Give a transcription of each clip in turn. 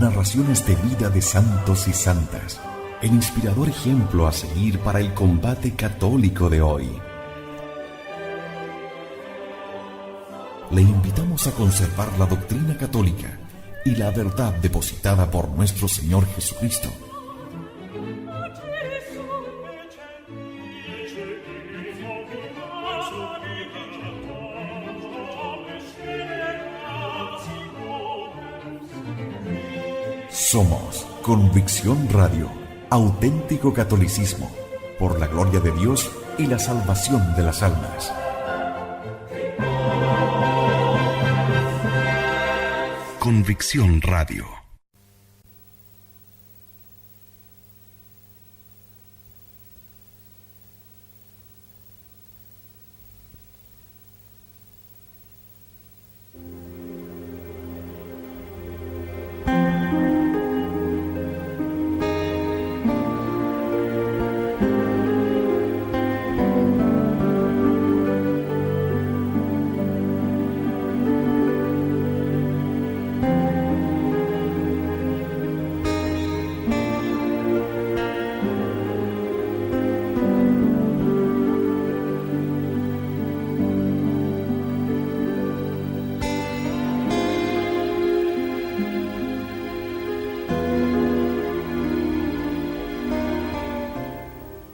narraciones de vida de santos y santas, el inspirador ejemplo a seguir para el combate católico de hoy. Le invitamos a conservar la doctrina católica y la verdad depositada por nuestro Señor Jesucristo. Somos Convicción Radio, auténtico catolicismo, por la gloria de Dios y la salvación de las almas. Convicción Radio.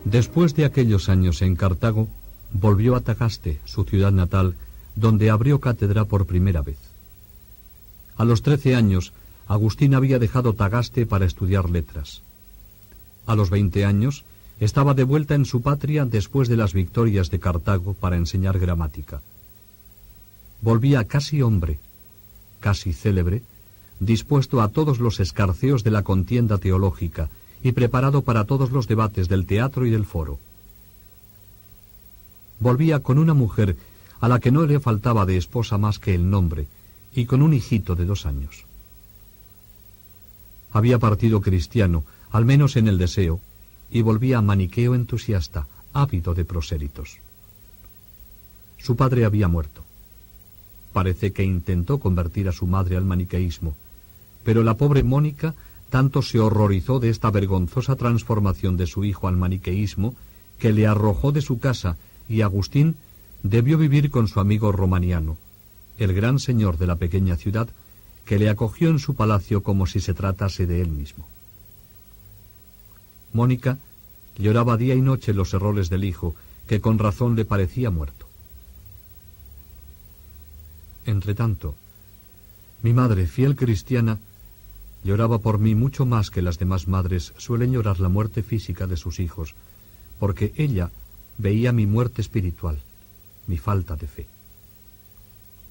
Después de aquellos años en Cartago, volvió a Tagaste, su ciudad natal, donde abrió cátedra por primera vez. A los 13 años, Agustín había dejado Tagaste para estudiar letras. A los 20 años, estaba de vuelta en su patria después de las victorias de Cartago para enseñar gramática. Volvía casi hombre, casi célebre, dispuesto a todos los escarceos de la contienda teológica y preparado para todos los debates del teatro y del foro. Volvía con una mujer a la que no le faltaba de esposa más que el nombre, y con un hijito de 2 años. Había partido cristiano, al menos en el deseo, y volvía maniqueo entusiasta, ávido de prosélitos. Su padre había muerto. Parece que intentó convertir a su madre al maniqueísmo, pero la pobre Mónica tanto se horrorizó de esta vergonzosa transformación de su hijo al maniqueísmo que le arrojó de su casa, y Agustín debió vivir con su amigo Romaniano, el gran señor de la pequeña ciudad, que le acogió en su palacio como si se tratase de él mismo. Mónica lloraba día y noche los errores del hijo, que con razón le parecía muerto. Entretanto, mi madre, fiel cristiana, lloraba por mí mucho más que las demás madres suelen llorar la muerte física de sus hijos, porque ella veía mi muerte espiritual, mi falta de fe.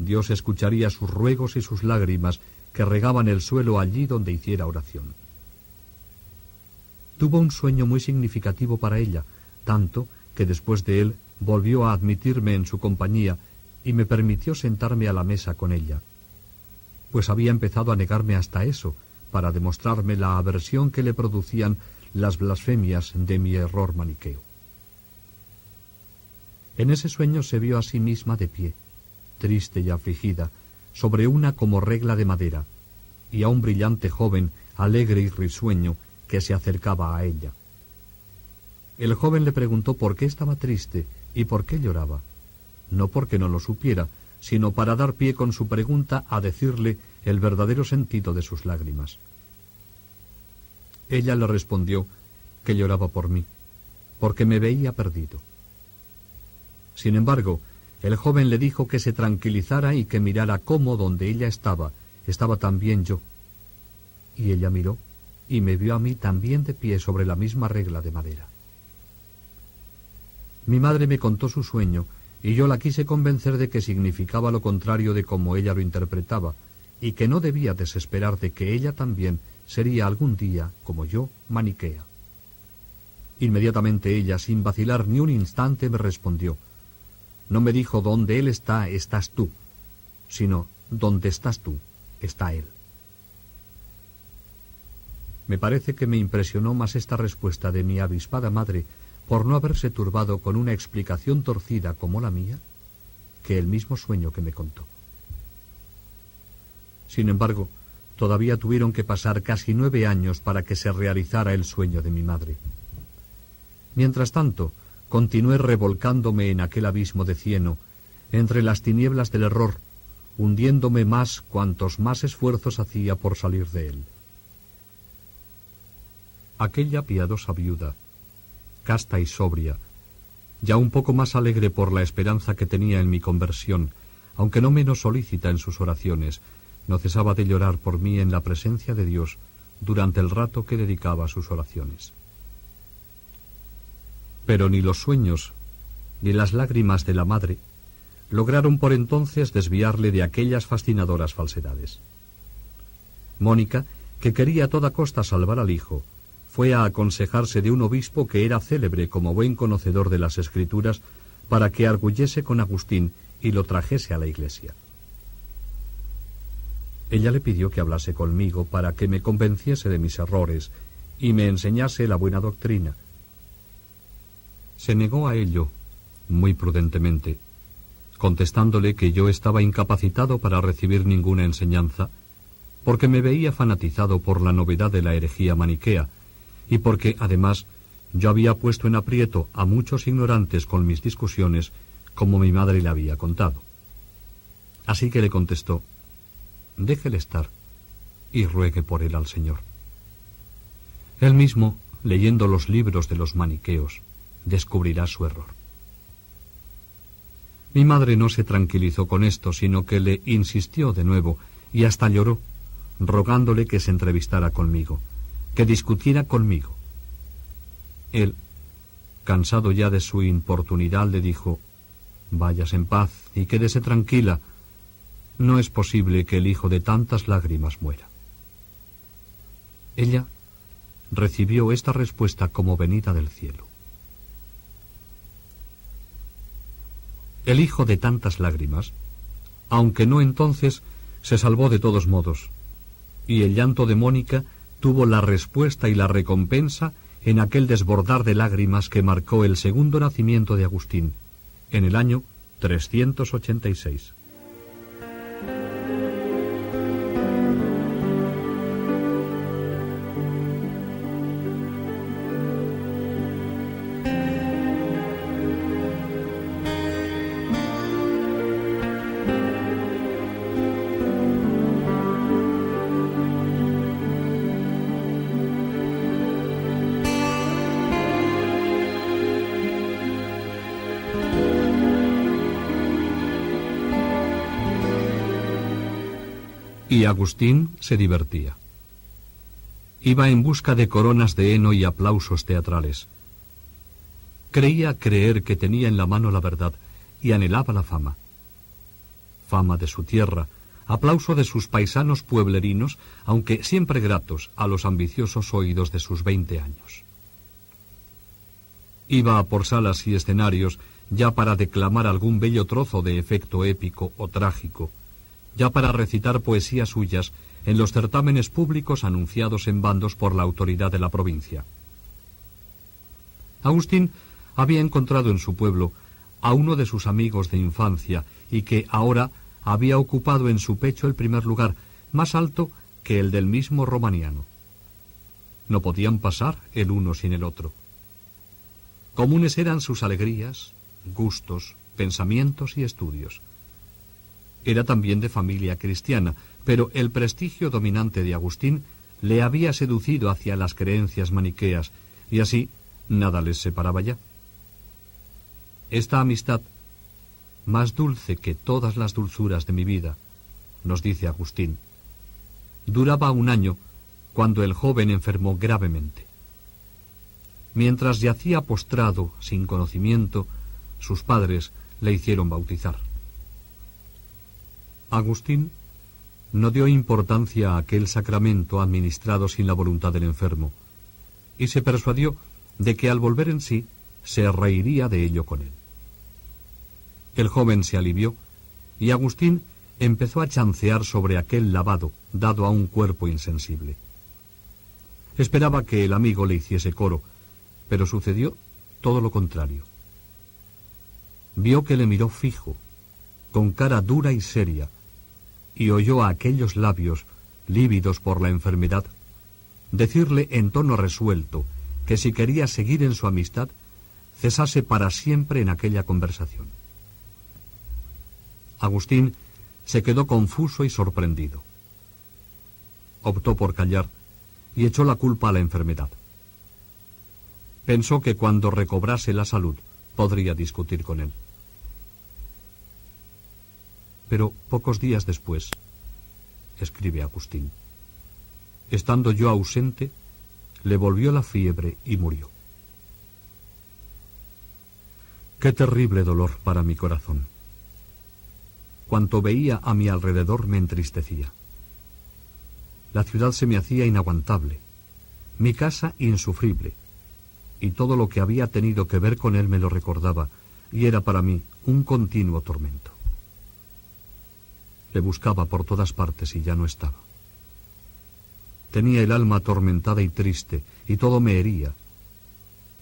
Dios escucharía sus ruegos y sus lágrimas que regaban el suelo allí donde hiciera oración. Tuvo un sueño muy significativo para ella, tanto que después de él volvió a admitirme en su compañía y me permitió sentarme a la mesa con ella, pues había empezado a negarme hasta eso, para demostrarme la aversión que le producían las blasfemias de mi error maniqueo. En ese sueño se vio a sí misma de pie, triste y afligida, sobre una como regla de madera, y a un brillante joven, alegre y risueño, que se acercaba a ella. El joven le preguntó por qué estaba triste y por qué lloraba, no porque no lo supiera, sino para dar pie con su pregunta a decirle el verdadero sentido de sus lágrimas. Ella le respondió que lloraba por mí, porque me veía perdido. Sin embargo, el joven le dijo que se tranquilizara y que mirara cómo donde ella estaba también yo. Y ella miró y me vio a mí también de pie sobre la misma regla de madera. Mi madre me contó su sueño, y yo la quise convencer de que significaba lo contrario de como ella lo interpretaba, y que no debía desesperar de que ella también sería algún día, como yo, maniquea. Inmediatamente ella, sin vacilar ni un instante, me respondió. No me dijo donde él está, estás tú, sino donde estás tú, está él. Me parece que me impresionó más esta respuesta de mi avispada madre por no haberse turbado con una explicación torcida como la mía, que el mismo sueño que me contó. Sin embargo, todavía tuvieron que pasar casi 9 años para que se realizara el sueño de mi madre. Mientras tanto, continué revolcándome en aquel abismo de cieno, entre las tinieblas del error, hundiéndome más cuantos más esfuerzos hacía por salir de él. Aquella piadosa viuda, casta y sobria, ya un poco más alegre por la esperanza que tenía en mi conversión, aunque no menos solícita en sus oraciones, no cesaba de llorar por mí en la presencia de Dios durante el rato que dedicaba a sus oraciones. Pero ni los sueños, ni las lágrimas de la madre, lograron por entonces desviarle de aquellas fascinadoras falsedades. Mónica, que quería a toda costa salvar al hijo, fue a aconsejarse de un obispo que era célebre como buen conocedor de las Escrituras para que arguyese con Agustín y lo trajese a la iglesia. Ella le pidió que hablase conmigo para que me convenciese de mis errores y me enseñase la buena doctrina. Se negó a ello, muy prudentemente, contestándole que yo estaba incapacitado para recibir ninguna enseñanza, porque me veía fanatizado por la novedad de la herejía maniquea, y porque, además, yo había puesto en aprieto a muchos ignorantes con mis discusiones, como mi madre le había contado. Así que le contestó: déjele estar, y ruegue por él al Señor. Él mismo, leyendo los libros de los maniqueos, descubrirá su error. Mi madre no se tranquilizó con esto, sino que le insistió de nuevo, y hasta lloró, rogándole que se entrevistara conmigo, que discutiera conmigo. Él, cansado ya de su importunidad, le dijo: váyase en paz y quédese tranquila. No es posible que el hijo de tantas lágrimas muera. Ella recibió esta respuesta como venida del cielo. El hijo de tantas lágrimas, aunque no entonces, se salvó de todos modos, y el llanto de Mónica tuvo la respuesta y la recompensa en aquel desbordar de lágrimas que marcó el segundo nacimiento de Agustín, en el año 386. Y Agustín se divertía. Iba en busca de coronas de heno y aplausos teatrales. Creía creer que tenía en la mano la verdad y anhelaba la fama. Fama de su tierra, aplauso de sus paisanos pueblerinos, aunque siempre gratos a los ambiciosos oídos de sus 20 años. Iba a por salas y escenarios ya para declamar algún bello trozo de efecto épico o trágico, ya para recitar poesías suyas en los certámenes públicos anunciados en bandos por la autoridad de la provincia. Agustín había encontrado en su pueblo a uno de sus amigos de infancia y que ahora había ocupado en su pecho el primer lugar, más alto que el del mismo Romaniano. No podían pasar el uno sin el otro. Comunes eran sus alegrías, gustos, pensamientos y estudios. Era también de familia cristiana, pero el prestigio dominante de Agustín le había seducido hacia las creencias maniqueas, y así nada les separaba ya. Esta amistad, más dulce que todas las dulzuras de mi vida, nos dice Agustín, duraba 1 año cuando el joven enfermó gravemente. Mientras yacía postrado, sin conocimiento, sus padres le hicieron bautizar. Agustín no dio importancia a aquel sacramento administrado sin la voluntad del enfermo, y se persuadió de que al volver en sí se reiría de ello con él. El joven se alivió, y Agustín empezó a chancear sobre aquel lavado dado a un cuerpo insensible. Esperaba que el amigo le hiciese coro, pero sucedió todo lo contrario. Vio que le miró fijo, con cara dura y seria, y oyó a aquellos labios lívidos por la enfermedad, decirle en tono resuelto que si quería seguir en su amistad, cesase para siempre en aquella conversación. Agustín se quedó confuso y sorprendido. Optó por callar y echó la culpa a la enfermedad. Pensó que cuando recobrase la salud podría discutir con él. Pero pocos días después, escribe Agustín, estando yo ausente, le volvió la fiebre y murió. Qué terrible dolor para mi corazón. Cuanto veía a mi alrededor me entristecía. La ciudad se me hacía inaguantable, mi casa insufrible, y todo lo que había tenido que ver con él me lo recordaba, y era para mí un continuo tormento. Le buscaba por todas partes y ya no estaba. Tenía el alma atormentada y triste, y todo me hería.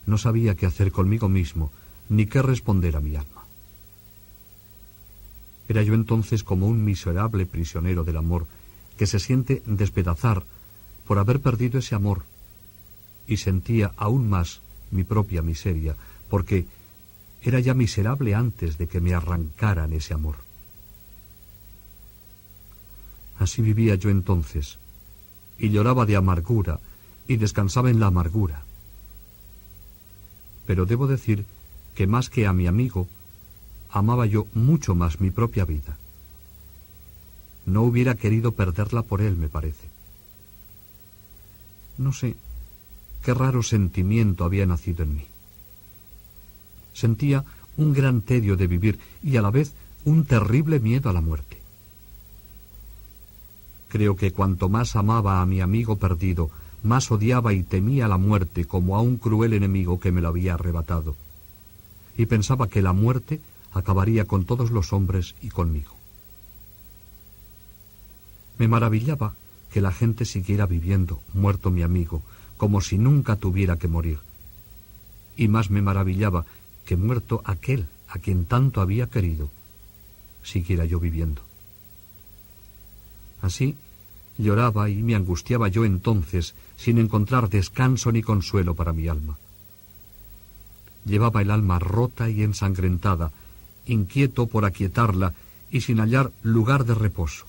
No sabía qué hacer conmigo mismo, ni qué responder a mi alma. Era yo entonces como un miserable prisionero del amor que se siente despedazar por haber perdido ese amor, y sentía aún más mi propia miseria, porque era ya miserable antes de que me arrancaran ese amor. Así vivía yo entonces, y lloraba de amargura, y descansaba en la amargura. Pero debo decir que más que a mi amigo, amaba yo mucho más mi propia vida. No hubiera querido perderla por él, me parece. No sé qué raro sentimiento había nacido en mí. Sentía un gran tedio de vivir y a la vez un terrible miedo a la muerte. Creo que cuanto más amaba a mi amigo perdido, más odiaba y temía la muerte como a un cruel enemigo que me lo había arrebatado. Y pensaba que la muerte acabaría con todos los hombres y conmigo. Me maravillaba que la gente siguiera viviendo, muerto mi amigo, como si nunca tuviera que morir. Y más me maravillaba que muerto aquel a quien tanto había querido, siguiera yo viviendo. Así lloraba y me angustiaba yo entonces, sin encontrar descanso ni consuelo para mi alma. Llevaba el alma rota y ensangrentada, inquieto por aquietarla y sin hallar lugar de reposo.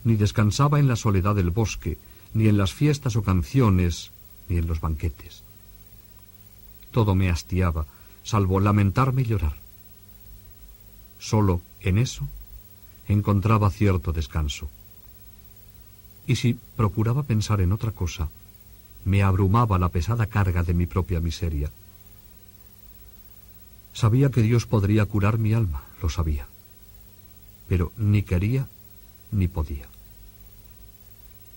Ni descansaba en la soledad del bosque, ni en las fiestas o canciones, ni en los banquetes. Todo me hastiaba, salvo lamentarme y llorar. Solo en eso encontraba cierto descanso. Y si procuraba pensar en otra cosa, me abrumaba la pesada carga de mi propia miseria. Sabía que Dios podría curar mi alma, lo sabía, pero ni quería ni podía.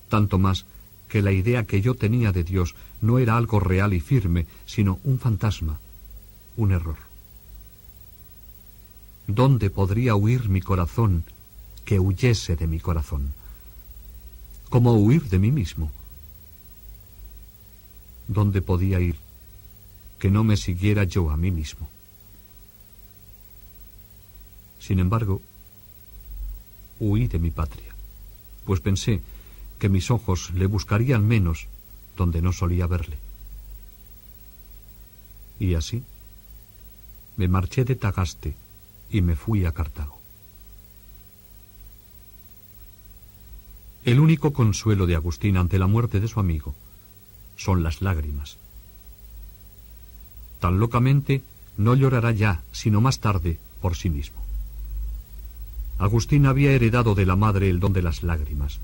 Tanto más que la idea que yo tenía de Dios no era algo real y firme, sino un fantasma, un error. ¿Dónde podría huir mi corazón que huyese de mi corazón? ¿Cómo huir de mí mismo? ¿Dónde podía ir que no me siguiera yo a mí mismo? Sin embargo, huí de mi patria, pues pensé que mis ojos le buscarían menos donde no solía verle. Y así me marché de Tagaste y me fui a Cartago. El único consuelo de Agustín ante la muerte de su amigo son las lágrimas. Tan locamente no llorará ya, sino más tarde, por sí mismo. Agustín había heredado de la madre el don de las lágrimas.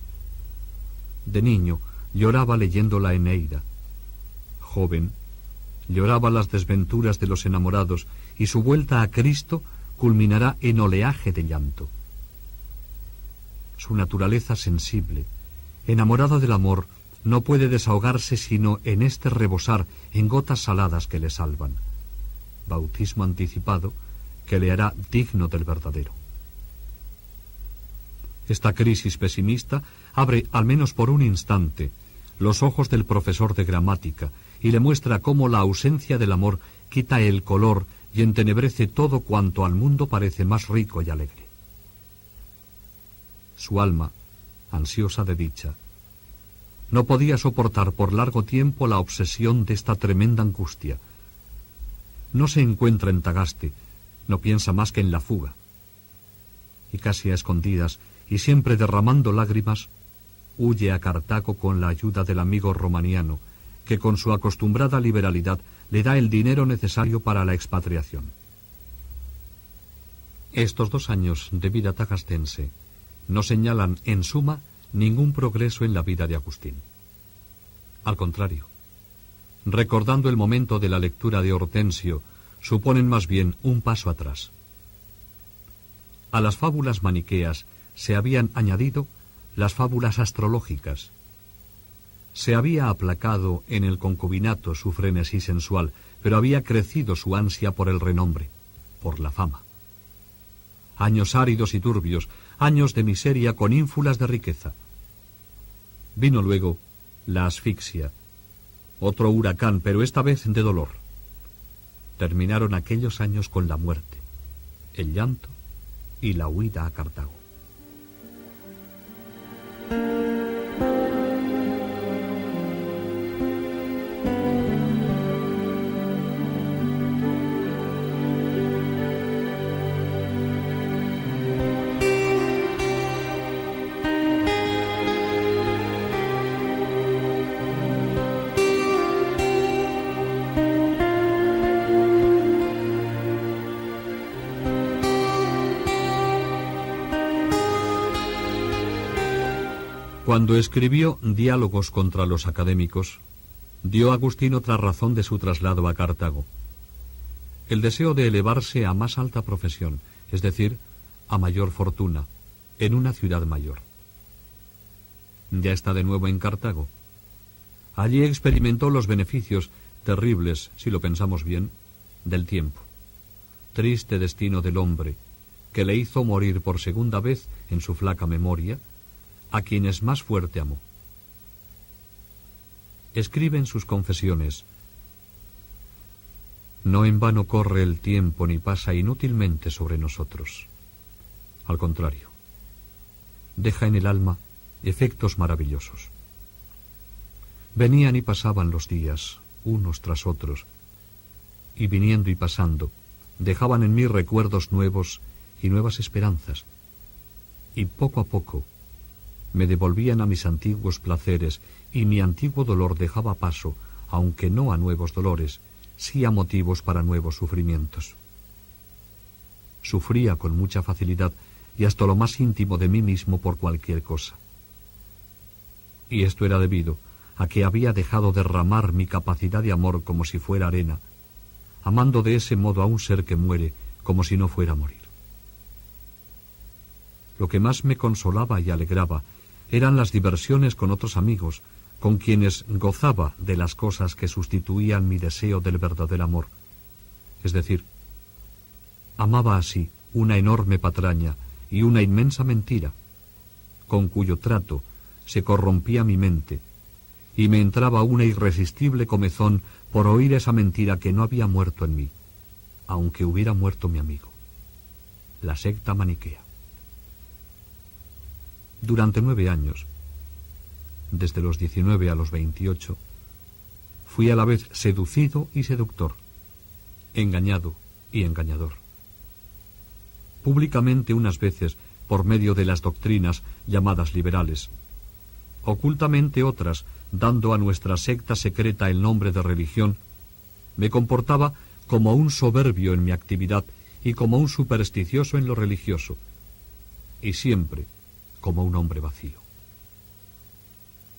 De niño lloraba leyendo la Eneida. Joven, lloraba las desventuras de los enamorados y su vuelta a Cristo culminará en oleaje de llanto. Su naturaleza sensible, enamorado del amor, no puede desahogarse sino en este rebosar en gotas saladas que le salvan. Bautismo anticipado que le hará digno del verdadero. Esta crisis pesimista abre, al menos por un instante, los ojos del profesor de gramática y le muestra cómo la ausencia del amor quita el color y entenebrece todo cuanto al mundo parece más rico y alegre. Su alma, ansiosa de dicha. No podía soportar por largo tiempo la obsesión de esta tremenda angustia. No se encuentra en Tagaste, no piensa más que en la fuga. Y casi a escondidas, y siempre derramando lágrimas, huye a Cartago con la ayuda del amigo romaniano, que con su acostumbrada liberalidad le da el dinero necesario para la expatriación. Estos 2 años de vida tagastense no señalan, en suma, ningún progreso en la vida de Agustín. Al contrario, recordando el momento de la lectura de Hortensio, suponen más bien un paso atrás. A las fábulas maniqueas se habían añadido las fábulas astrológicas. Se había aplacado en el concubinato su frenesí sensual, pero había crecido su ansia por el renombre, por la fama. Años áridos y turbios, años de miseria con ínfulas de riqueza. Vino luego la asfixia, otro huracán, pero esta vez de dolor. Terminaron aquellos años con la muerte, el llanto y la huida a Cartago. Cuando escribió Diálogos contra los académicos, dio a Agustín otra razón de su traslado a Cartago: el deseo de elevarse a más alta profesión, es decir, a mayor fortuna, en una ciudad mayor. Ya está de nuevo en Cartago. Allí experimentó los beneficios, terribles, si lo pensamos bien, del tiempo. Triste destino del hombre, que le hizo morir por segunda vez en su flaca memoria a quienes más fuerte amó. Escribe en sus confesiones: no en vano corre el tiempo ni pasa inútilmente sobre nosotros. Al contrario, deja en el alma efectos maravillosos. Venían y pasaban los días, unos tras otros, y viniendo y pasando, dejaban en mí recuerdos nuevos y nuevas esperanzas, y poco a poco me devolvían a mis antiguos placeres, y mi antiguo dolor dejaba paso, aunque no a nuevos dolores, sí a motivos para nuevos sufrimientos. Sufría con mucha facilidad y hasta lo más íntimo de mí mismo por cualquier cosa. Y esto era debido a que había dejado derramar mi capacidad de amor como si fuera arena, amando de ese modo a un ser que muere como si no fuera a morir. Lo que más me consolaba y alegraba eran las diversiones con otros amigos, con quienes gozaba de las cosas que sustituían mi deseo del verdadero amor. Es decir, amaba así una enorme patraña y una inmensa mentira, con cuyo trato se corrompía mi mente, y me entraba una irresistible comezón por oír esa mentira que no había muerto en mí, aunque hubiera muerto mi amigo, la secta maniquea. Durante 9 años, desde los 19 a los 28, fui a la vez seducido y seductor, engañado y engañador. Públicamente unas veces por medio de las doctrinas llamadas liberales, ocultamente otras dando a nuestra secta secreta el nombre de religión, me comportaba como un soberbio en mi actividad y como un supersticioso en lo religioso, y siempre como un hombre vacío.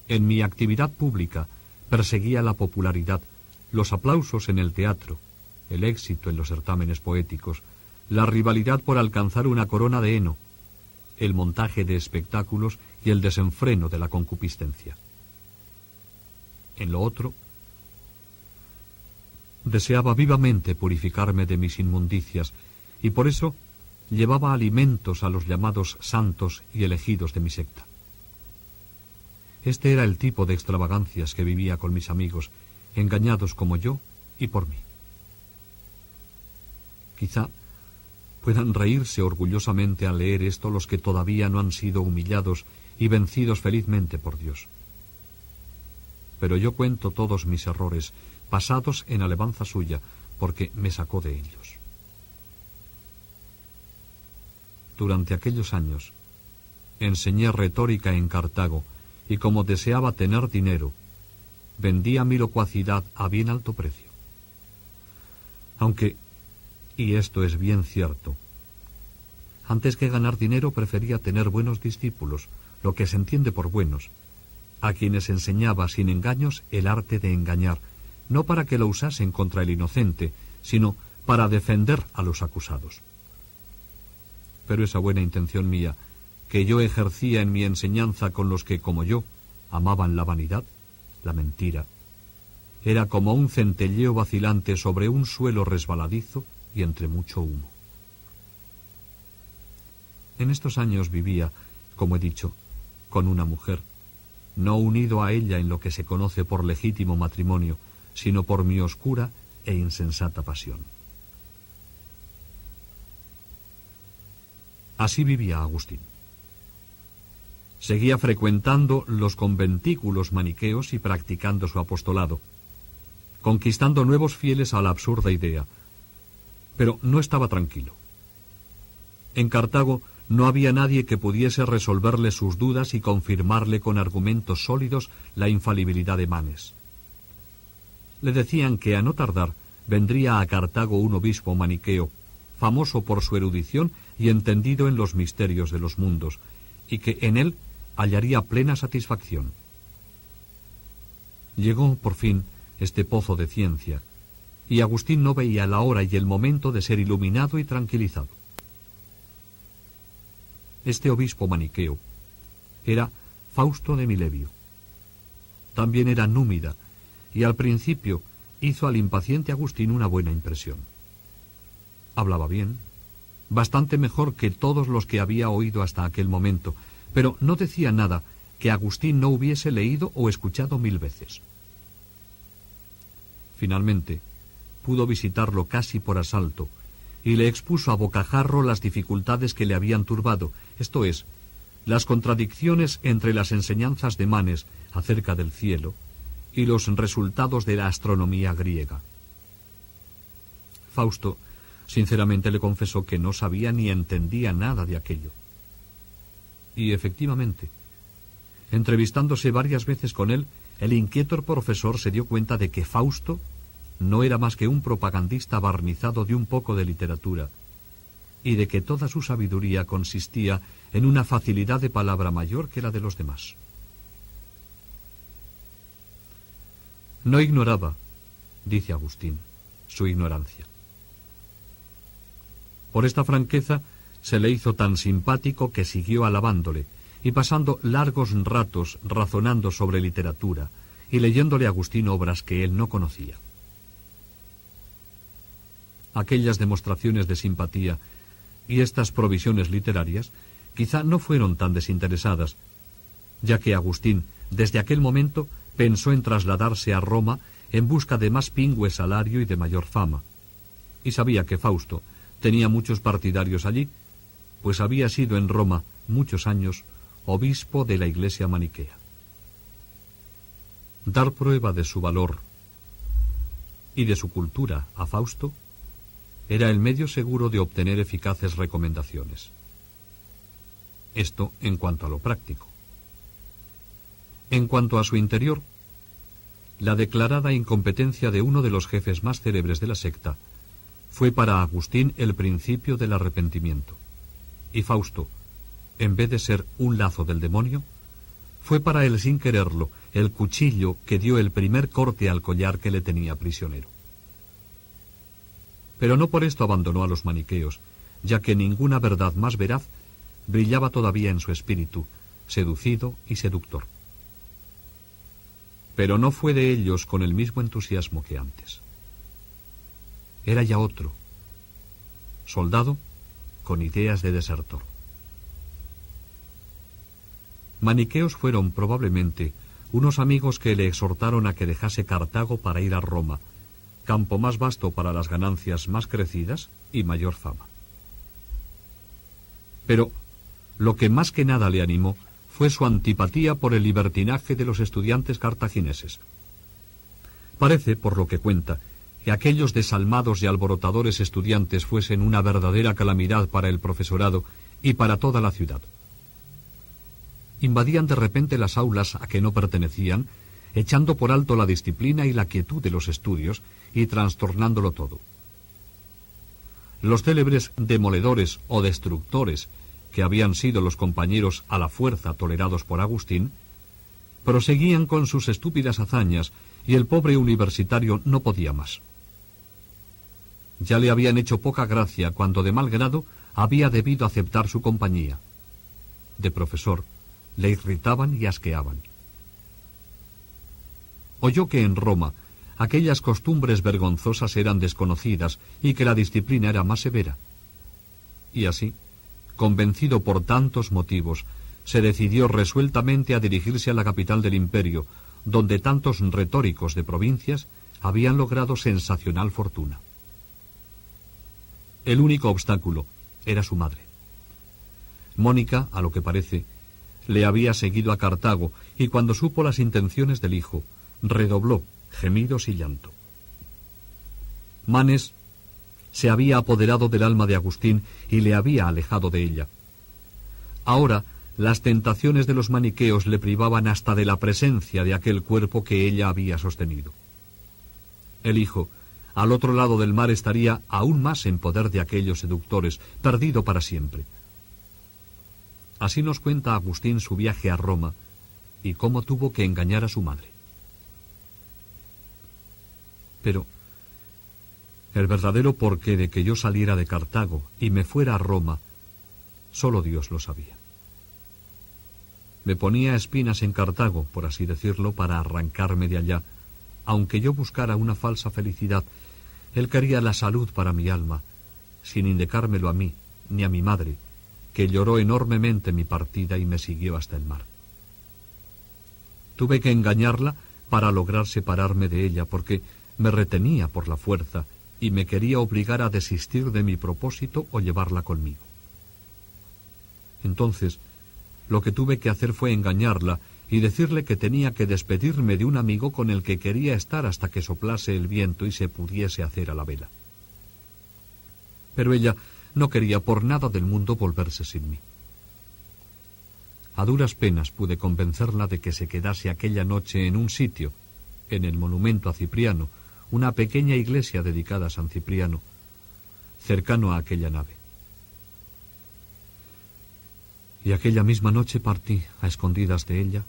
En mi actividad pública perseguía la popularidad, los aplausos en el teatro, el éxito en los certámenes poéticos, la rivalidad por alcanzar una corona de heno, el montaje de espectáculos y el desenfreno de la concupiscencia. En lo otro, deseaba vivamente purificarme de mis inmundicias, y por eso llevaba alimentos a los llamados santos y elegidos de mi secta. Este era el tipo de extravagancias que vivía con mis amigos, engañados como yo y por mí. Quizá puedan reírse orgullosamente al leer esto los que todavía no han sido humillados y vencidos felizmente por Dios. Pero yo cuento todos mis errores, pasados en alabanza suya, porque me sacó de ellos. Durante aquellos años, enseñé retórica en Cartago, y como deseaba tener dinero, vendía mi locuacidad a bien alto precio. Aunque, y esto es bien cierto, antes que ganar dinero prefería tener buenos discípulos, lo que se entiende por buenos, a quienes enseñaba sin engaños el arte de engañar, no para que lo usasen contra el inocente, sino para defender a los acusados. Pero esa buena intención mía, que yo ejercía en mi enseñanza con los que, como yo, amaban la vanidad, la mentira, era como un centelleo vacilante sobre un suelo resbaladizo y entre mucho humo. En estos años vivía, como he dicho, con una mujer, no unido a ella en lo que se conoce por legítimo matrimonio, sino por mi oscura e insensata pasión. Así vivía Agustín. Seguía frecuentando los conventículos maniqueos y practicando su apostolado, conquistando nuevos fieles a la absurda idea. Pero no estaba tranquilo. En Cartago no había nadie que pudiese resolverle sus dudas y confirmarle con argumentos sólidos la infalibilidad de Manes. Le decían que a no tardar vendría a Cartago un obispo maniqueo, famoso por su erudición y entendido en los misterios de los mundos, y que en él hallaría plena satisfacción. Llegó, por fin, este pozo de ciencia, y Agustín no veía la hora y el momento de ser iluminado y tranquilizado. Este obispo maniqueo era Fausto de Milevio. También era númida, y al principio hizo al impaciente Agustín una buena impresión. Hablaba bien, bastante mejor que todos los que había oído hasta aquel momento, pero no decía nada que Agustín no hubiese leído o escuchado 1000 veces. Finalmente, pudo visitarlo casi por asalto, y le expuso a bocajarro las dificultades que le habían turbado, esto es, las contradicciones entre las enseñanzas de Manes acerca del cielo y los resultados de la astronomía griega. Fausto sinceramente le confesó que no sabía ni entendía nada de aquello. Y efectivamente, entrevistándose varias veces con él, el inquieto profesor se dio cuenta de que Fausto no era más que un propagandista barnizado de un poco de literatura, y de que toda su sabiduría consistía en una facilidad de palabra mayor que la de los demás. No ignoraba, dice Agustín, su ignorancia. Por esta franqueza se le hizo tan simpático que siguió alabándole, y pasando largos ratos razonando sobre literatura, y leyéndole a Agustín obras que él no conocía. Aquellas demostraciones de simpatía y estas provisiones literarias quizá no fueron tan desinteresadas, ya que Agustín, desde aquel momento, pensó en trasladarse a Roma en busca de más pingüe salario y de mayor fama, y sabía que Fausto tenía muchos partidarios allí, pues había sido en Roma muchos años obispo de la Iglesia maniquea. Dar prueba de su valor y de su cultura a Fausto era el medio seguro de obtener eficaces recomendaciones. Esto en cuanto a lo práctico. En cuanto a su interior, la declarada incompetencia de uno de los jefes más célebres de la secta fue para Agustín el principio del arrepentimiento, y Fausto, en vez de ser un lazo del demonio, fue para él sin quererlo el cuchillo que dio el primer corte al collar que le tenía prisionero. Pero no por esto abandonó a los maniqueos, ya que ninguna verdad más veraz brillaba todavía en su espíritu, seducido y seductor. Pero no fue de ellos con el mismo entusiasmo que antes. Era ya otro, soldado con ideas de desertor. Maniqueos fueron probablemente unos amigos que le exhortaron a que dejase Cartago para ir a Roma, campo más vasto para las ganancias más crecidas y mayor fama. Pero lo que más que nada le animó fue su antipatía por el libertinaje de los estudiantes cartagineses. Parece, por lo que cuenta, que aquellos desalmados y alborotadores estudiantes fuesen una verdadera calamidad para el profesorado y para toda la ciudad. Invadían de repente las aulas a que no pertenecían, echando por alto la disciplina y la quietud de los estudios y trastornándolo todo. Los célebres demoledores o destructores, que habían sido los compañeros a la fuerza tolerados por Agustín, proseguían con sus estúpidas hazañas y el pobre universitario no podía más. Ya le habían hecho poca gracia cuando de mal grado había debido aceptar su compañía. De profesor, le irritaban y asqueaban. Oyó que en Roma aquellas costumbres vergonzosas eran desconocidas y que la disciplina era más severa. Y así, convencido por tantos motivos, se decidió resueltamente a dirigirse a la capital del imperio, donde tantos retóricos de provincias habían logrado sensacional fortuna. El único obstáculo era su madre. Mónica, a lo que parece, le había seguido a Cartago y cuando supo las intenciones del hijo, redobló gemidos y llanto. Manes se había apoderado del alma de Agustín y le había alejado de ella. Ahora, las tentaciones de los maniqueos le privaban hasta de la presencia de aquel cuerpo que ella había sostenido. El hijo, al otro lado del mar, estaría aún más en poder de aquellos seductores, perdido para siempre. Así nos cuenta Agustín su viaje a Roma y cómo tuvo que engañar a su madre. Pero el verdadero porqué de que yo saliera de Cartago y me fuera a Roma, solo Dios lo sabía. Me ponía espinas en Cartago, por así decirlo, para arrancarme de allá. Aunque yo buscara una falsa felicidad, él quería la salud para mi alma, sin indicármelo a mí, ni a mi madre, que lloró enormemente mi partida y me siguió hasta el mar. Tuve que engañarla para lograr separarme de ella, porque me retenía por la fuerza y me quería obligar a desistir de mi propósito o llevarla conmigo. Entonces, lo que tuve que hacer fue engañarla y decirle que tenía que despedirme de un amigo con el que quería estar hasta que soplase el viento y se pudiese hacer a la vela. Pero ella no quería por nada del mundo volverse sin mí. A duras penas pude convencerla de que se quedase aquella noche en un sitio, en el monumento a Cipriano, una pequeña iglesia dedicada a San Cipriano, cercano a aquella nave. Y aquella misma noche partí a escondidas de ella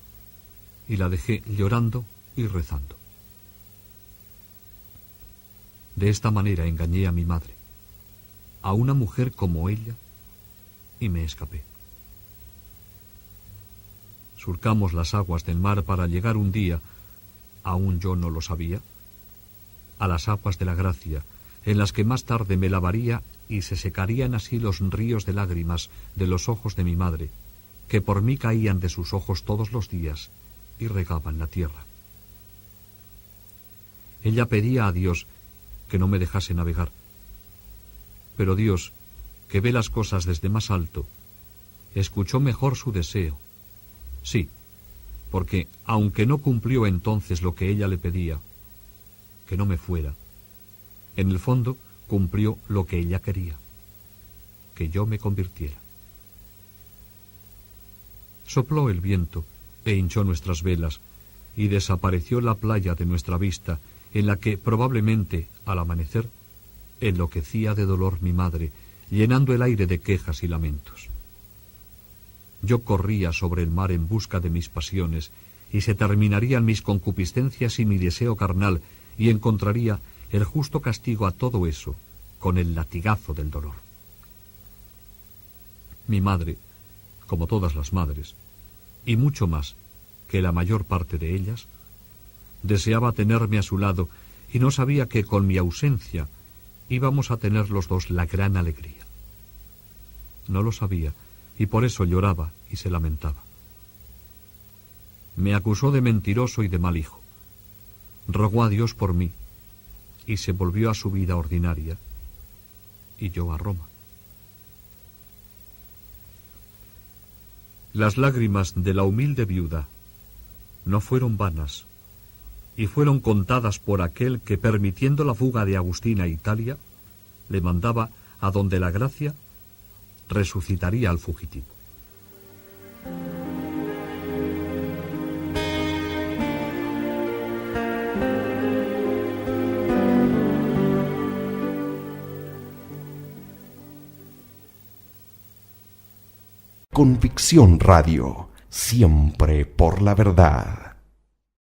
y la dejé llorando y rezando. De esta manera engañé a mi madre, a una mujer como ella, y me escapé. Surcamos las aguas del mar para llegar un día, aún yo no lo sabía, a las aguas de la gracia, en las que más tarde me lavaría y se secarían así los ríos de lágrimas de los ojos de mi madre, que por mí caían de sus ojos todos los días y regaban la tierra. Ella pedía a Dios que no me dejase navegar, pero Dios, que ve las cosas desde más alto, escuchó mejor su deseo. Sí, porque aunque no cumplió entonces lo que ella le pedía, que no me fuera, en el fondo cumplió lo que ella quería, que yo me convirtiera. Sopló el viento e hinchó nuestras velas, y desapareció la playa de nuestra vista, en la que probablemente, al amanecer, enloquecía de dolor mi madre, llenando el aire de quejas y lamentos. Yo corría sobre el mar en busca de mis pasiones, y se terminarían mis concupiscencias y mi deseo carnal, y encontraría el justo castigo a todo eso, con el latigazo del dolor. Mi madre, como todas las madres, y mucho más que la mayor parte de ellas, deseaba tenerme a su lado y no sabía que con mi ausencia íbamos a tener los dos la gran alegría. No lo sabía y por eso lloraba y se lamentaba. Me acusó de mentiroso y de mal hijo. Rogó a Dios por mí y se volvió a su vida ordinaria y yo a Roma. Las lágrimas de la humilde viuda no fueron vanas, y fueron contadas por aquel que, permitiendo la fuga de Agustín a Italia, le mandaba a donde la gracia resucitaría al fugitivo. Convicción Radio, siempre por la verdad.